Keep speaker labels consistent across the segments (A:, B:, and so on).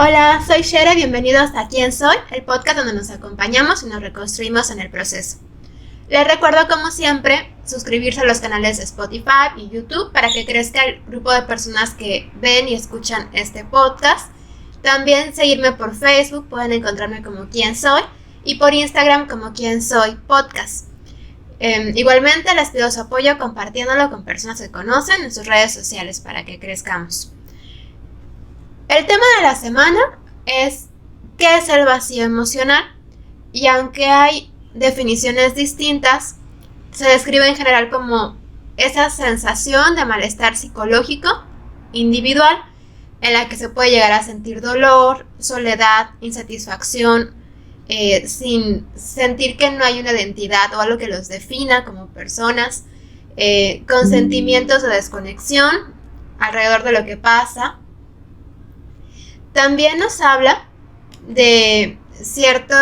A: Hola, soy Shere, bienvenidos a ¿Quién soy?, el podcast donde nos acompañamos y nos reconstruimos en el proceso. Les recuerdo, como siempre, suscribirse a los canales de Spotify y YouTube para que crezca el grupo de personas que ven y escuchan este podcast. También seguirme por Facebook, pueden encontrarme como ¿Quién soy?, y por Instagram como ¿Quién soy? Podcast. Igualmente les pido su apoyo compartiéndolo con personas que conocen en sus redes sociales para que crezcamos. El tema de la semana es ¿qué es el vacío emocional? Y aunque hay definiciones distintas, se describe en general como esa sensación de malestar psicológico individual en la que se puede llegar a sentir dolor, soledad, insatisfacción, sin sentir que no hay una identidad o algo que los defina como personas, con sentimientos de desconexión alrededor de lo que pasa. También nos habla de cierto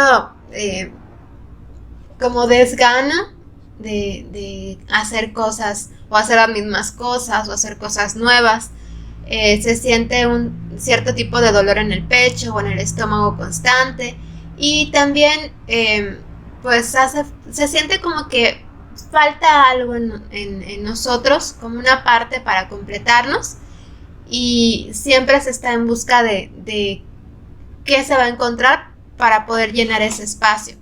A: como desgano de hacer cosas o hacer las mismas cosas o hacer cosas nuevas. Se siente un cierto tipo de dolor en el pecho o en el estómago constante, y también se siente como que falta algo en nosotros, como una parte para completarnos, y siempre se está en busca de qué se va a encontrar para poder llenar ese espacio.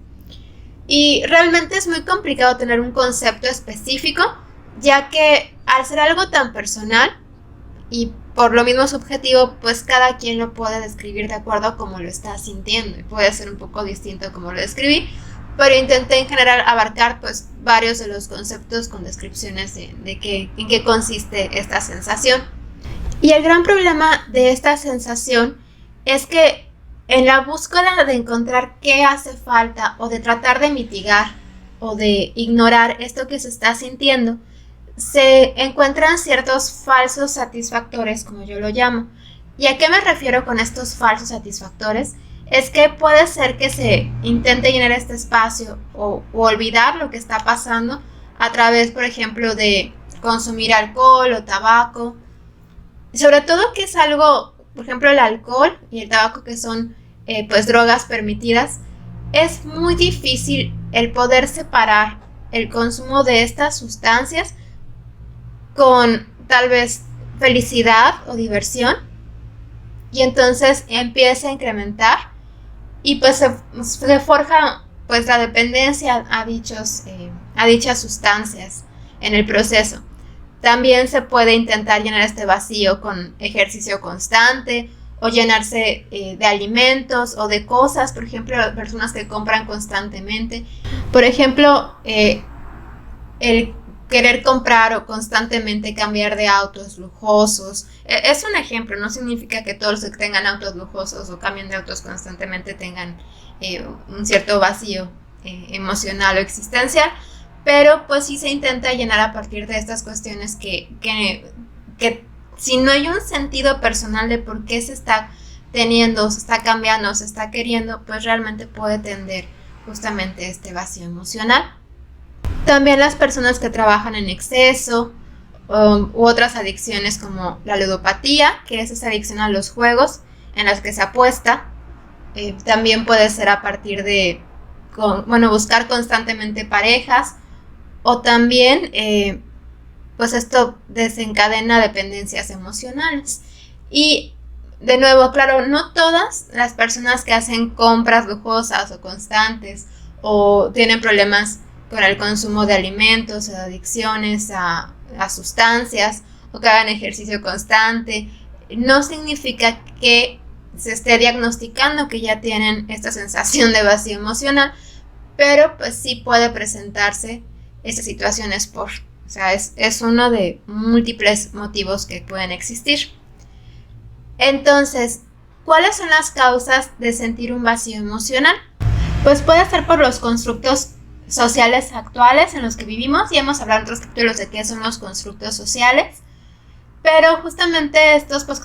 A: Y realmente es muy complicado tener un concepto específico, ya que al ser algo tan personal y por lo mismo subjetivo, pues cada quien lo puede describir de acuerdo a cómo lo está sintiendo, y puede ser un poco distinto como lo describí, pero intenté en general abarcar pues varios de los conceptos con descripciones en qué consiste esta sensación. Y el gran problema de esta sensación es que en la búsqueda de encontrar qué hace falta o de tratar de mitigar o de ignorar esto que se está sintiendo, se encuentran ciertos falsos satisfactores, como yo lo llamo. ¿Y a qué me refiero con estos falsos satisfactores? Es que puede ser que se intente llenar este espacio o olvidar lo que está pasando a través, por ejemplo, de consumir alcohol o tabaco. Sobre todo que es algo, por ejemplo, el alcohol y el tabaco, que son pues drogas permitidas, es muy difícil el poder separar el consumo de estas sustancias con tal vez felicidad o diversión, y entonces empieza a incrementar y pues se forja pues la dependencia a dichas sustancias en el proceso. También se puede intentar llenar este vacío con ejercicio constante o llenarse de alimentos o de cosas. Por ejemplo, personas que compran constantemente. Por ejemplo, el querer comprar o constantemente cambiar de autos lujosos. Es un ejemplo, no significa que todos los que tengan autos lujosos o cambien de autos constantemente tengan un cierto vacío emocional o existencial. Pero pues sí se intenta llenar a partir de estas cuestiones que si no hay un sentido personal de por qué se está teniendo, se está cambiando, se está queriendo, pues realmente puede tender justamente este vacío emocional. También las personas que trabajan en exceso u otras adicciones como la ludopatía, que es esa adicción a los juegos en las que se apuesta, también puede ser a partir de buscar constantemente parejas. O también, pues esto desencadena dependencias emocionales. Y de nuevo, claro, no todas las personas que hacen compras lujosas o constantes o tienen problemas con el consumo de alimentos o de adicciones a sustancias o que hagan ejercicio constante, no significa que se esté diagnosticando que ya tienen esta sensación de vacío emocional, pero pues sí puede presentarse estas situaciones es uno de múltiples motivos que pueden existir. Entonces, ¿cuáles son las causas de sentir un vacío emocional? Pues puede ser por los constructos sociales actuales en los que vivimos, y hemos hablado en otros capítulos de qué son los constructos sociales, pero justamente estos pues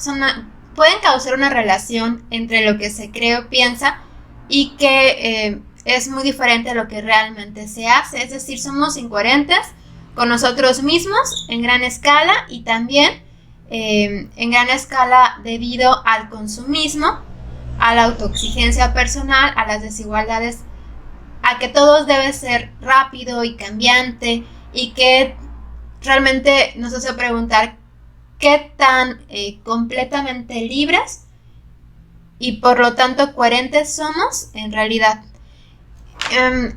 A: pueden causar una relación entre lo que se cree o piensa y que es muy diferente a lo que realmente se hace. Es decir, somos incoherentes con nosotros mismos en gran escala, y también en gran escala debido al consumismo a la autoexigencia personal, a las desigualdades, a que todo debe ser rápido y cambiante, y que realmente nos hace preguntar qué tan completamente libres y por lo tanto coherentes somos en realidad.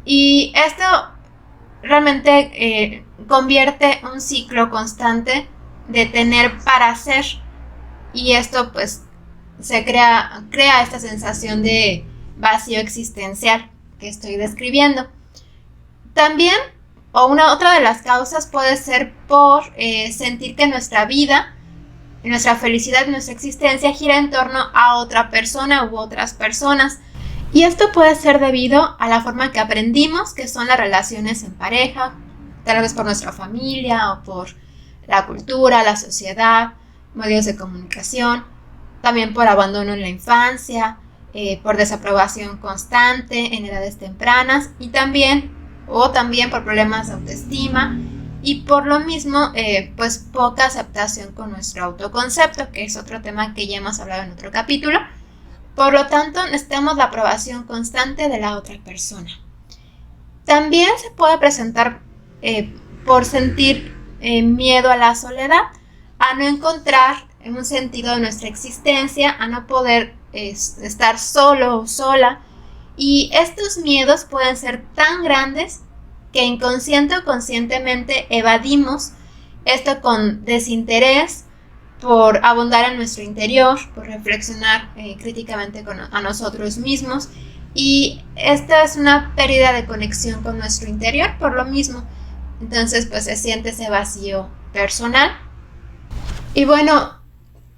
A: Y esto realmente convierte un ciclo constante de tener para hacer, y esto pues crea esta sensación de vacío existencial que estoy describiendo. También, otra de las causas puede ser por sentir que nuestra vida, nuestra felicidad, nuestra existencia gira en torno a otra persona u otras personas. Y esto puede ser debido a la forma que aprendimos, que son las relaciones en pareja, tal vez por nuestra familia o por la cultura, la sociedad, medios de comunicación, también por abandono en la infancia, por desaprobación constante en edades tempranas, y también por problemas de autoestima, y por lo mismo pues poca aceptación con nuestro autoconcepto, que es otro tema que ya hemos hablado en otro capítulo. Por lo tanto, necesitamos la aprobación constante de la otra persona. También se puede presentar por sentir miedo a la soledad, a no encontrar un sentido de nuestra existencia, a no poder estar solo o sola. Y estos miedos pueden ser tan grandes que inconsciente o conscientemente evadimos esto con desinterés, por abundar en nuestro interior, por reflexionar críticamente a nosotros mismos, y esta es una pérdida de conexión con nuestro interior por lo mismo. Entonces pues se siente ese vacío personal. Y bueno,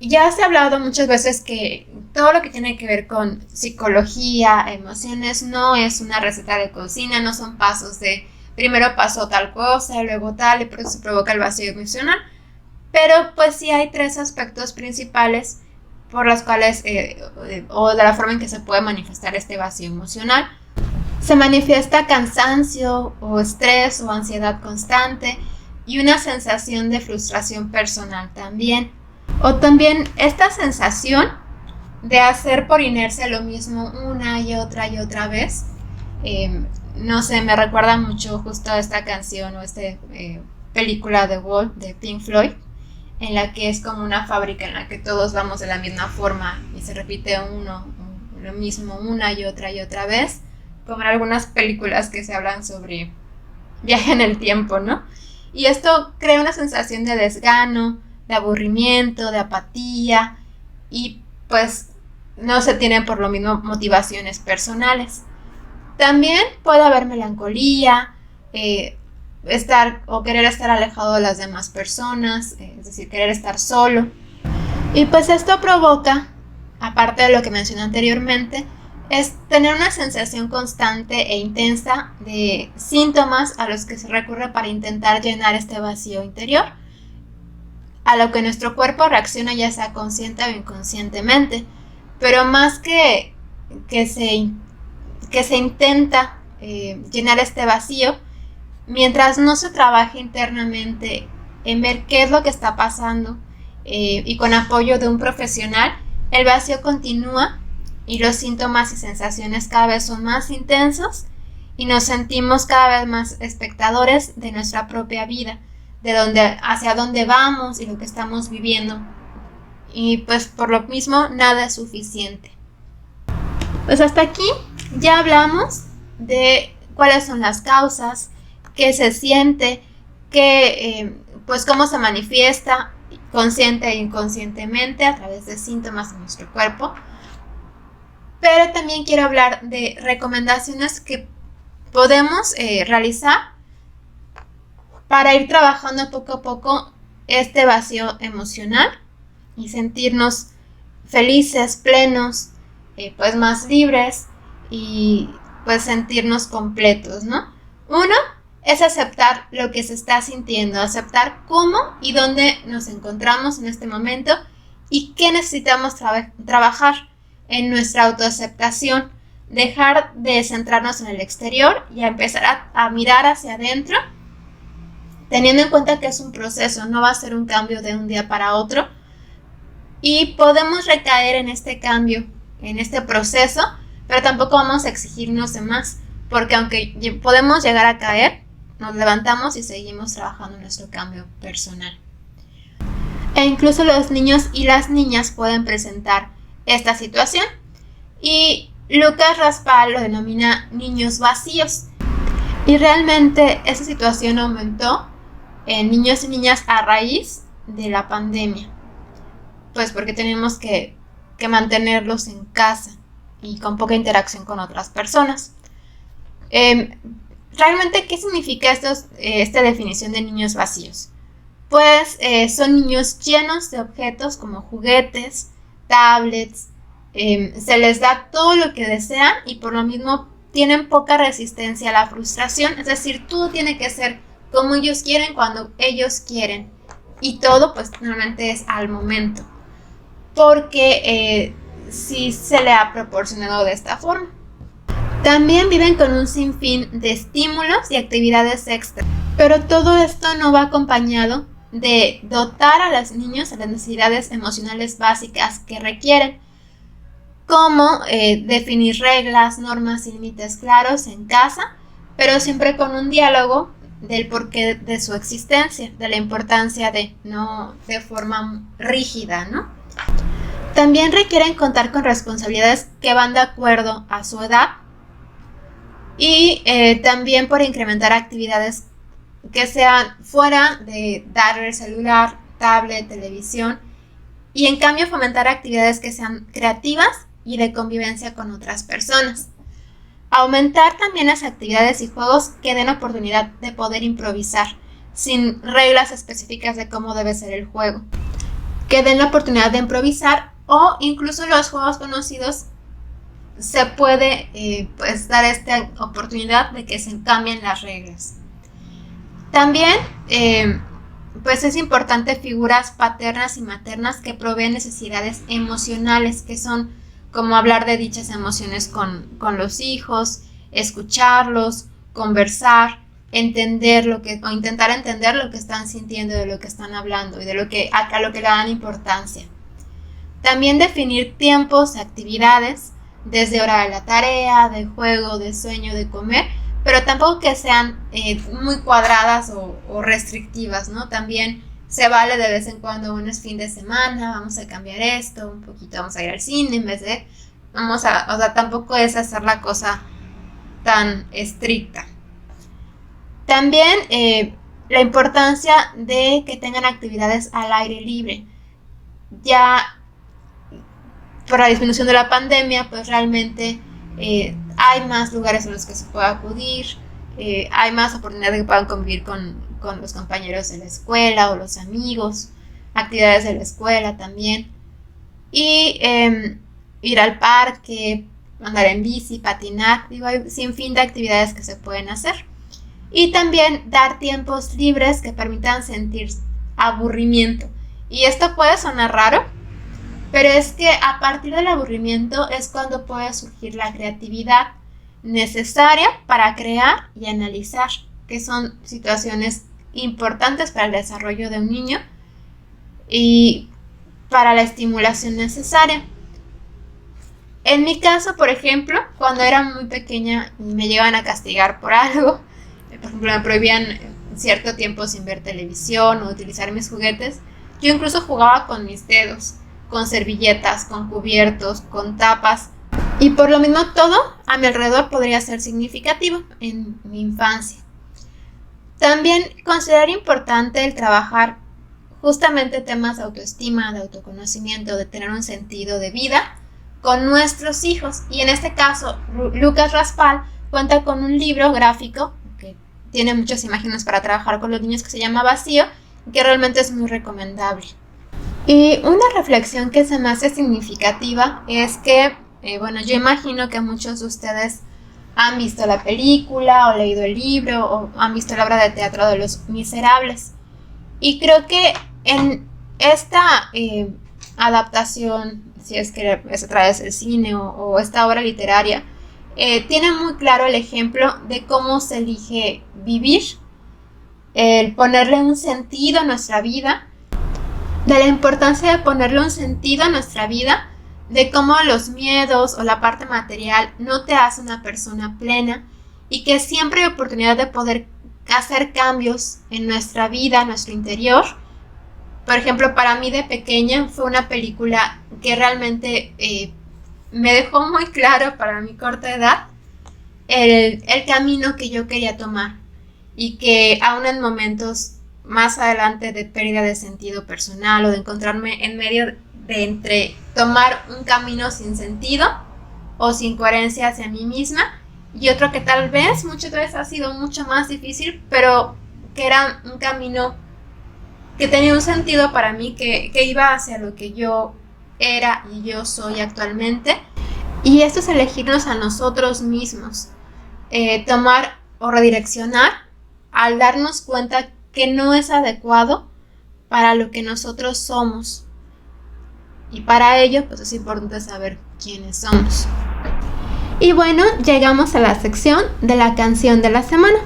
A: ya se ha hablado muchas veces que todo lo que tiene que ver con psicología, emociones, no es una receta de cocina, no son pasos de primero pasó tal cosa, luego tal, y por eso se provoca el vacío emocional. Pero pues sí hay 3 aspectos principales por los cuales, o de la forma en que se puede manifestar este vacío emocional. Se manifiesta cansancio o estrés o ansiedad constante, y una sensación de frustración personal también. O también esta sensación de hacer por inercia lo mismo una y otra vez. No sé, me recuerda mucho justo a esta canción o esta película de Wall de Pink Floyd, en la que es como una fábrica en la que todos vamos de la misma forma y se repite lo mismo una y otra vez, como en algunas películas que se hablan sobre viaje en el tiempo, ¿no? Y esto crea una sensación de desgano, de aburrimiento, de apatía, y pues no se tienen por lo mismo motivaciones personales. También puede haber melancolía, querer estar alejado de las demás personas, es decir, querer estar solo. Y pues esto provoca, aparte de lo que mencioné anteriormente, es tener una sensación constante e intensa de síntomas a los que se recurre para intentar llenar este vacío interior, a lo que nuestro cuerpo reacciona ya sea consciente o inconscientemente. Pero más que se intenta llenar este vacío, mientras no se trabaje internamente en ver qué es lo que está pasando y con apoyo de un profesional, el vacío continúa y los síntomas y sensaciones cada vez son más intensos, y nos sentimos cada vez más espectadores de nuestra propia vida, hacia dónde vamos y lo que estamos viviendo. Y pues por lo mismo nada es suficiente. Pues hasta aquí ya hablamos de cuáles son las causas, qué se siente, pues cómo se manifiesta consciente e inconscientemente a través de síntomas en nuestro cuerpo. Pero también quiero hablar de recomendaciones que podemos realizar para ir trabajando poco a poco este vacío emocional y sentirnos felices, plenos, pues más libres, y pues sentirnos completos, ¿no? Uno es aceptar lo que se está sintiendo, aceptar cómo y dónde nos encontramos en este momento y qué necesitamos trabajar en nuestra autoaceptación, dejar de centrarnos en el exterior y a empezar a mirar hacia adentro, teniendo en cuenta que es un proceso, no va a ser un cambio de un día para otro, y podemos recaer en este cambio en este proceso, pero tampoco vamos a exigirnos de más, porque aunque podemos llegar a caer, nos levantamos y seguimos trabajando en nuestro cambio personal. E incluso los niños y las niñas pueden presentar esta situación, y Lucas Raspal lo denomina niños vacíos, y realmente esa situación aumentó en niños y niñas a raíz de la pandemia, pues porque tenemos que mantenerlos en casa y con poca interacción con otras personas. Realmente, ¿qué significa esta definición de niños vacíos? Pues son niños llenos de objetos como juguetes, tablets, se les da todo lo que desean y por lo mismo tienen poca resistencia a la frustración, es decir, todo tiene que ser como ellos quieren, cuando ellos quieren, y todo pues normalmente es al momento, porque sí se le ha proporcionado de esta forma. También viven con un sinfín de estímulos y actividades extra, pero todo esto no va acompañado de dotar a los niños de las necesidades emocionales básicas que requieren, como definir reglas, normas y límites claros en casa, pero siempre con un diálogo del porqué de su existencia, de la importancia de, no de forma rígida, ¿no? También requieren contar con responsabilidades que van de acuerdo a su edad, y también por incrementar actividades que sean fuera de dar el celular, tablet, televisión, y en cambio fomentar actividades que sean creativas y de convivencia con otras personas. Aumentar también las actividades y juegos que den oportunidad de poder improvisar, sin reglas específicas de cómo debe ser el juego, que den la oportunidad de improvisar, o incluso los juegos conocidos se puede pues dar esta oportunidad de que se cambien las reglas. También pues es importante figuras paternas y maternas que proveen necesidades emocionales, que son como hablar de dichas emociones con los hijos, escucharlos, conversar, entender o intentar entender lo que están sintiendo, de lo que están hablando y de a lo que le dan importancia. También definir tiempos, actividades, desde hora de la tarea, de juego, de sueño, de comer, pero tampoco que sean muy cuadradas o restrictivas, ¿no? También se vale de vez en cuando un fin de semana, vamos a cambiar esto, un poquito vamos a ir al cine en vez de, o sea, tampoco es hacer la cosa tan estricta. También la importancia de que tengan actividades al aire libre. Ya por la disminución de la pandemia, pues realmente hay más lugares en los que se puede acudir, hay más oportunidad de que puedan convivir con los compañeros de la escuela o los amigos, actividades de la escuela también, y ir al parque, andar en bici, patinar, hay sin fin de actividades que se pueden hacer. Y también dar tiempos libres que permitan sentir aburrimiento. Y esto puede sonar raro, pero es que a partir del aburrimiento es cuando puede surgir la creatividad necesaria para crear y analizar, que son situaciones importantes para el desarrollo de un niño y para la estimulación necesaria. En mi caso, por ejemplo, cuando era muy pequeña y me llegaban a castigar por algo, por ejemplo, me prohibían cierto tiempo sin ver televisión o utilizar mis juguetes, yo incluso jugaba con mis dedos, con servilletas, con cubiertos, con tapas, y por lo mismo todo a mi alrededor podría ser significativo en mi infancia. También considero importante el trabajar justamente temas de autoestima, de autoconocimiento, de tener un sentido de vida con nuestros hijos, y en este caso Lucas Raspal cuenta con un libro gráfico que tiene muchas imágenes para trabajar con los niños, que se llama Vacío, que realmente es muy recomendable. Y una reflexión que se me hace significativa es que, yo imagino que muchos de ustedes han visto la película o leído el libro o han visto la obra de teatro de Los Miserables. Y creo que en esta adaptación, si es que es a través del cine o esta obra literaria, tiene muy claro el ejemplo de cómo se elige vivir, el ponerle un sentido a nuestra vida, de la importancia de ponerle un sentido a nuestra vida de cómo los miedos o la parte material no te hace una persona plena y que siempre hay oportunidad de poder hacer cambios en nuestra vida, en nuestro interior. Por ejemplo, para mí de pequeña fue una película que realmente me dejó muy claro para mi corta edad el camino que yo quería tomar y que aún en momentos más adelante de pérdida de sentido personal o de encontrarme en medio de entre tomar un camino sin sentido o sin coherencia hacia mí misma y otro que tal vez muchas veces ha sido mucho más difícil, pero que era un camino que tenía un sentido para mí, que iba hacia lo que yo era y yo soy actualmente. Y esto es elegirnos a nosotros mismos, tomar o redireccionar al darnos cuenta que no es adecuado para lo que nosotros somos. Y para ello, pues es importante saber quiénes somos. Y bueno, llegamos a la sección de la canción de la semana.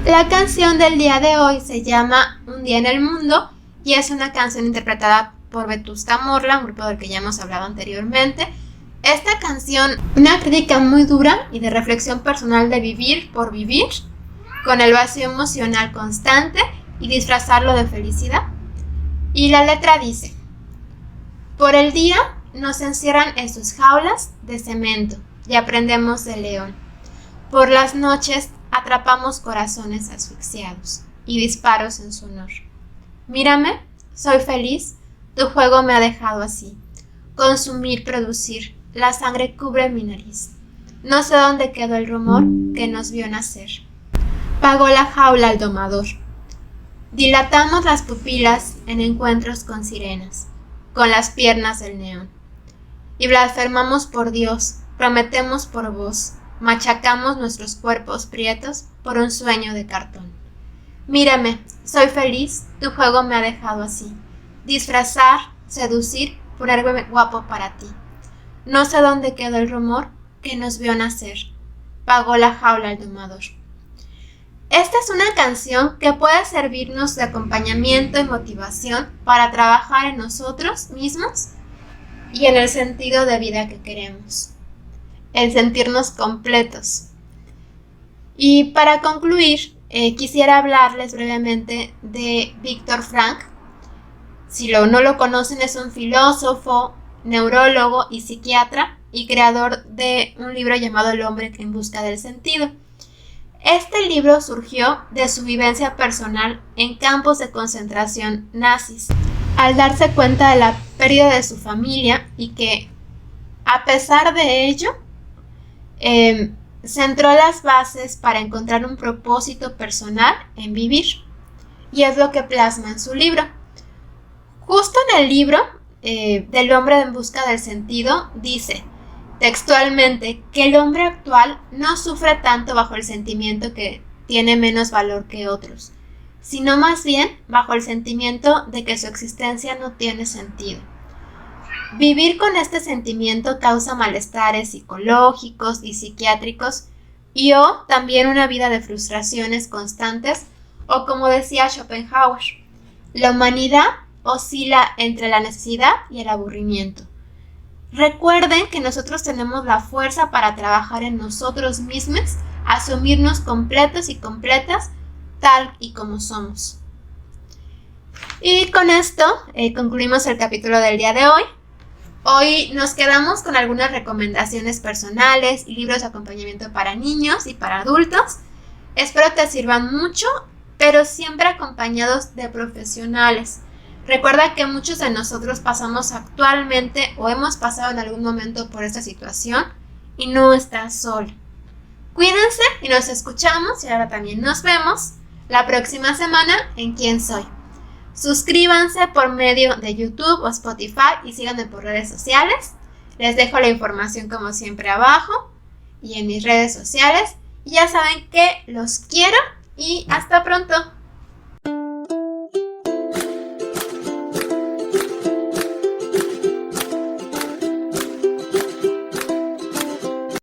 A: La canción del día de hoy se llama Un día en el mundo y es una canción interpretada por Vetusta Morla, un grupo del que ya hemos hablado anteriormente. Esta canción, una crítica muy dura y de reflexión personal de vivir por vivir, con el vacío emocional constante y disfrazarlo de felicidad. Y la letra dice: por el día nos encierran en sus jaulas de cemento y aprendemos de león. Por las noches atrapamos corazones asfixiados y disparos en su honor. Mírame, soy feliz, tu juego me ha dejado así. Consumir, producir, la sangre cubre mi nariz. No sé dónde quedó el rumor que nos vio nacer. Pagó la jaula al domador. Dilatamos las pupilas en encuentros con sirenas, con las piernas del neón. Y blasfemamos por Dios, prometemos por voz, machacamos nuestros cuerpos prietos por un sueño de cartón. Mírame, soy feliz, tu juego me ha dejado así. Disfrazar, seducir, ponerme guapo para ti. No sé dónde quedó el rumor que nos vio nacer. Pagó la jaula al domador. Esta es una canción que puede servirnos de acompañamiento y motivación para trabajar en nosotros mismos y en el sentido de vida que queremos, el sentirnos completos. Y para concluir, quisiera hablarles brevemente de Viktor Frankl. Si no lo conocen, es un filósofo, neurólogo y psiquiatra y creador de un libro llamado El hombre en busca del sentido. Este libro surgió de su vivencia personal en campos de concentración nazis, al darse cuenta de la pérdida de su familia y que, a pesar de ello, centró las bases para encontrar un propósito personal en vivir. Y es lo que plasma en su libro. Justo en el libro del hombre en busca del sentido, dice textualmente que el hombre actual no sufre tanto bajo el sentimiento que tiene menos valor que otros, sino más bien bajo el sentimiento de que su existencia no tiene sentido. Vivir con este sentimiento causa malestares psicológicos y psiquiátricos o también una vida de frustraciones constantes o, como decía Schopenhauer, la humanidad oscila entre la necesidad y el aburrimiento. Recuerden que nosotros tenemos la fuerza para trabajar en nosotros mismos, asumirnos completos y completas tal y como somos. Y con esto concluimos el capítulo del día de hoy. Hoy nos quedamos con algunas recomendaciones personales y libros de acompañamiento para niños y para adultos. Espero te sirvan mucho, pero siempre acompañados de profesionales. Recuerda que muchos de nosotros pasamos actualmente o hemos pasado en algún momento por esta situación y no estás solo. Cuídense y nos escuchamos y ahora también nos vemos la próxima semana en ¿Quién soy? Suscríbanse por medio de YouTube o Spotify y síganme por redes sociales. Les dejo la información como siempre abajo y en mis redes sociales. Y ya saben que los quiero y hasta pronto.